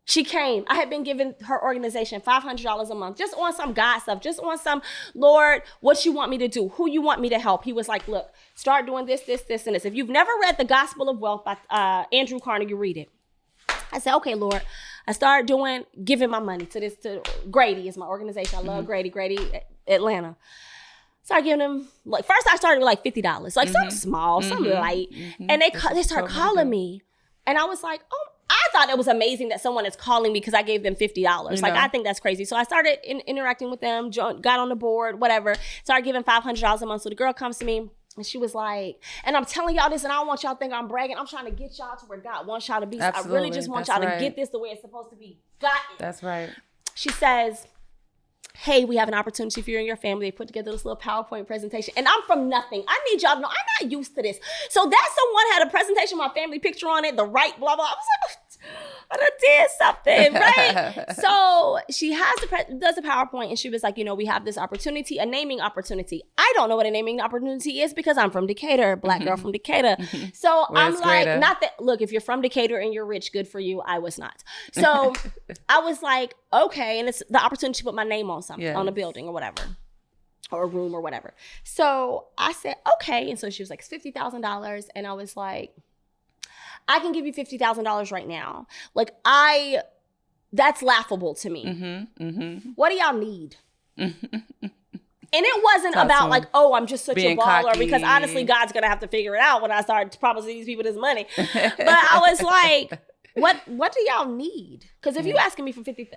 She came. I had been giving her organization $500 a month, just on some God stuff, just on some, Lord, what you want me to do, who you want me to help. He was like, look, start doing this, this, this, and this. If you've never read The Gospel of Wealth by Andrew Carnegie, read it. I said, okay, Lord. I started giving my money to Grady is my organization. I love Grady Atlanta. Started giving them, first I started with $50, something small, something light. And they started calling me. And I was like, oh, I thought it was amazing that someone is calling me because I gave them $50. I think that's crazy. So I started interacting with them, got on the board, whatever. Started giving $500 a month. So the girl comes to me. And she was like, and I'm telling y'all this, and I don't want y'all to think I'm bragging. I'm trying to get y'all to where God wants y'all to be. Absolutely. I really just want y'all to get this the way it's supposed to be. Got it. That's right. She says, hey, we have an opportunity for you and your family. They put together this little PowerPoint presentation. And I'm from nothing. I need y'all to know I'm not used to this. So that someone had a presentation with my family picture on it, the Wright, blah, blah. I was like, I done did something, right? So she does a PowerPoint, and she was like, we have this opportunity, a naming opportunity. I don't know what a naming opportunity is because I'm from Decatur, black girl from Decatur. So I'm like, not that, look, if you're from Decatur and you're rich, good for you. I was not. So I was like, okay. And it's the opportunity to put my name on something, on a building or whatever, or a room or whatever. So I said, okay. And so she was like, it's $50,000. And I was like, I can give you $50,000 right now. That's laughable to me. What do y'all need? And it wasn't about I'm just such a baller, cocky. Because honestly, God's going to have to figure it out when I start promising these people this money. But I was like, what do y'all need? Because if you asking me for $50,000,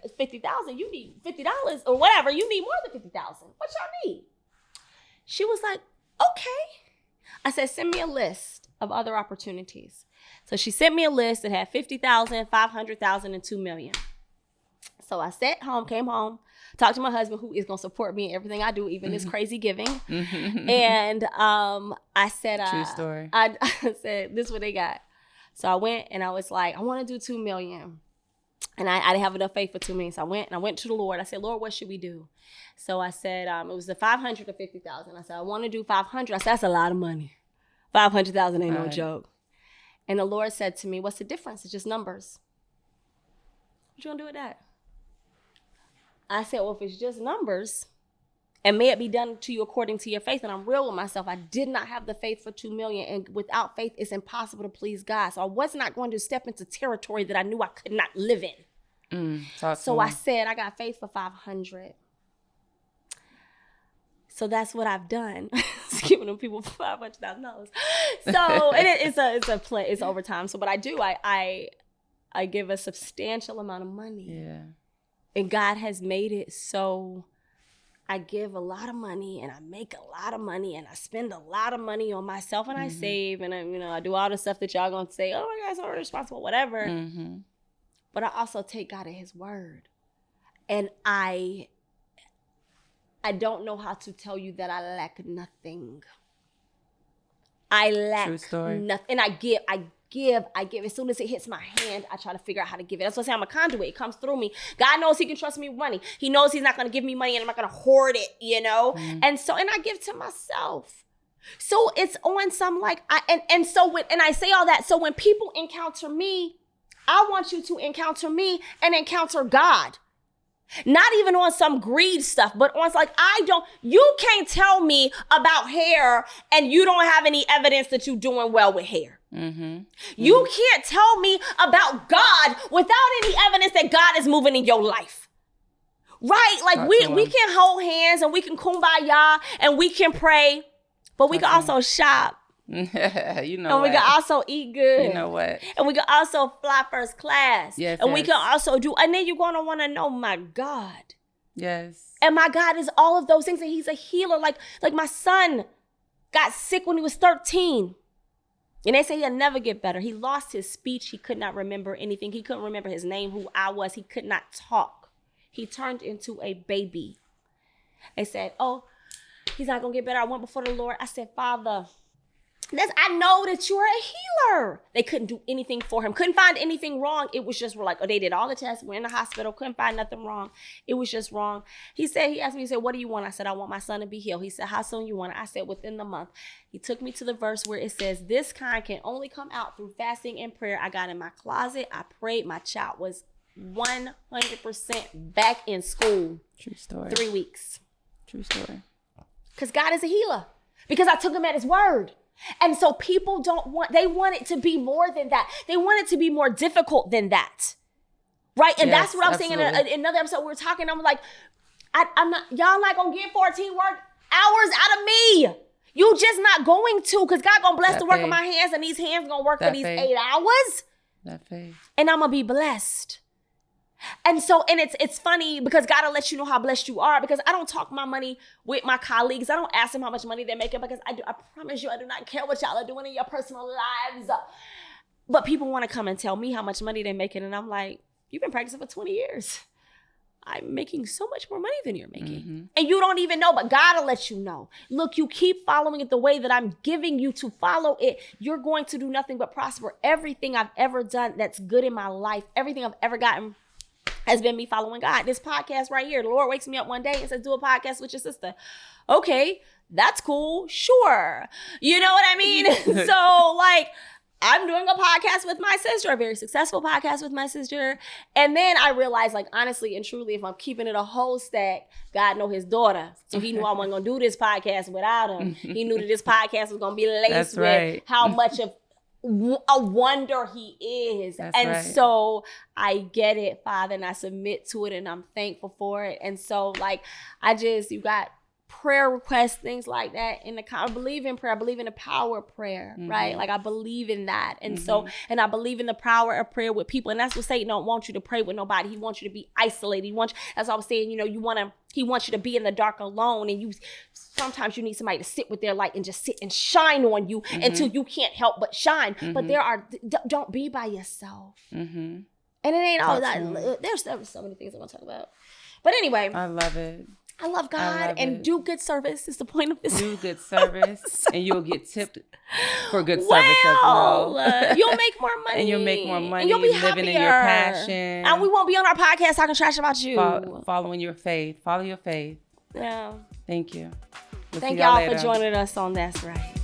you need $50 or whatever. You need more than $50,000. What y'all need? She was like, okay. I said, send me a list of other opportunities. So she sent me a list that had $50,000, $500,000, and $2 million. So I came home, talked to my husband, who is going to support me in everything I do, even this crazy giving. And I said, true story. I said, this is what they got. So I went and I was like, I want to do $2 million. And I didn't have enough faith for $2 million. So I went to the Lord. I said, Lord, what should we do? So I said, it was the $500,000 to $50,000. I said, I want to do $500,000. I said, that's a lot of money. $500,000 ain't no joke. And the Lord said to me, what's the difference? It's just numbers. What you gonna do with that? I said, well, if it's just numbers, and may it be done to you according to your faith, and I'm real with myself, I did not have the faith for $2 million, and without faith, it's impossible to please God. So I was not going to step into territory that I knew I could not live in. So I said, I got faith for $500. So that's what I've done. just giving them people $500,000. So it's overtime. So, but I give a substantial amount of money. Yeah. And God has made it so I give a lot of money and I make a lot of money and I spend a lot of money on myself and I save and I do all the stuff that y'all gonna say, oh my God, so responsible, whatever. But I also take God at his word. And I don't know how to tell you that I lack nothing. I lack nothing. And I give. As soon as it hits my hand, I try to figure out how to give it. That's what I say, I'm a conduit. It comes through me. God knows he can trust me with money. He knows he's not going to give me money and I'm not going to hoard it, And I give to myself. So it's on some like, I say all that. So when people encounter me, I want you to encounter me and encounter God. Not even on some greed stuff, but on like, you can't tell me about hair and you don't have any evidence that you're doing well with hair. You can't tell me about God without any evidence that God is moving in your life. Right? Like we can hold hands and we can kumbaya and we can pray, but we can also shop. And we can also eat good. You know what? And we can also fly first class. Yes. We can also and then you're going to want to know my God. Yes. And my God is all of those things. And he's a healer. Like my son got sick when he was 13. And they say he'll never get better. He lost his speech. He could not remember anything. He couldn't remember his name, who I was. He could not talk. He turned into a baby. They said, oh, he's not going to get better. I went before the Lord. I said, Father, I know that you're a healer. They couldn't do anything for him. Couldn't find anything wrong. It was just they did all the tests. We're in the hospital. Couldn't find nothing wrong. It was just wrong. He asked me, what do you want? I said, I want my son to be healed. He said, how soon you want it? I said, within the month. He took me to the verse where it says, this kind can only come out through fasting and prayer. I got in my closet. I prayed. My child was 100% back in school. True story. 3 weeks. True story. Because God is a healer. Because I took him at his word. And so people they want it to be more than that. They want it to be more difficult than that. Right? And that's what I was saying in another episode. We were talking, I'm like, y'all not going to get 14 work hours out of me. You just not going to, because God going to bless the work of my hands and these hands going to work for these 8 hours. That faith. And I'm going to be blessed. And so, and it's funny because God will let you know how blessed you are, because I don't talk my money with my colleagues. I don't ask them how much money they're making, because I promise you, I do not care what y'all are doing in your personal lives. But people want to come and tell me how much money they're making. And I'm like, you've been practicing for 20 years. I'm making so much more money than you're making. And you don't even know, but God will let you know. Look, you keep following it the way that I'm giving you to follow it. You're going to do nothing but prosper. Everything I've ever done that's good in my life, everything I've ever gotten has been me following God. This podcast right here, the Lord wakes me up one day and says, do a podcast with your sister. Okay, that's cool. Sure. You know what I mean? So like, I'm doing a podcast with my sister, a very successful podcast with my sister. And then I realized, like, honestly and truly, if I'm keeping it a whole stack, God know his daughter. So he knew I wasn't going to do this podcast without him. He knew that this podcast was going to be laced with how much of a wonder he is. So I get it, Father, and I submit to it, and I'm thankful for it. And so like, you got prayer requests, things like that. I believe in prayer. I believe in the power of prayer, right? Like I believe in that. And so, and I believe in the power of prayer with people. And that's what Satan don't want you to pray with nobody. He wants you to be isolated. That's what I was saying, he wants you to be in the dark alone. And sometimes you need somebody to sit with their light and just sit and shine on you until you can't help but shine. But don't be by yourself. And it ain't all that. There's so many things I'm gonna talk about. But anyway. I love it. I love God and do good service is the point of this. Do good service and you'll get tipped for good service as well. You'll make more money. And you'll make more money. And you'll be living happier. in your passion. And we won't be on our podcast talking trash about you. Following your faith. Follow your faith. Yeah. Thank you. Thank y'all for joining us on That's Right.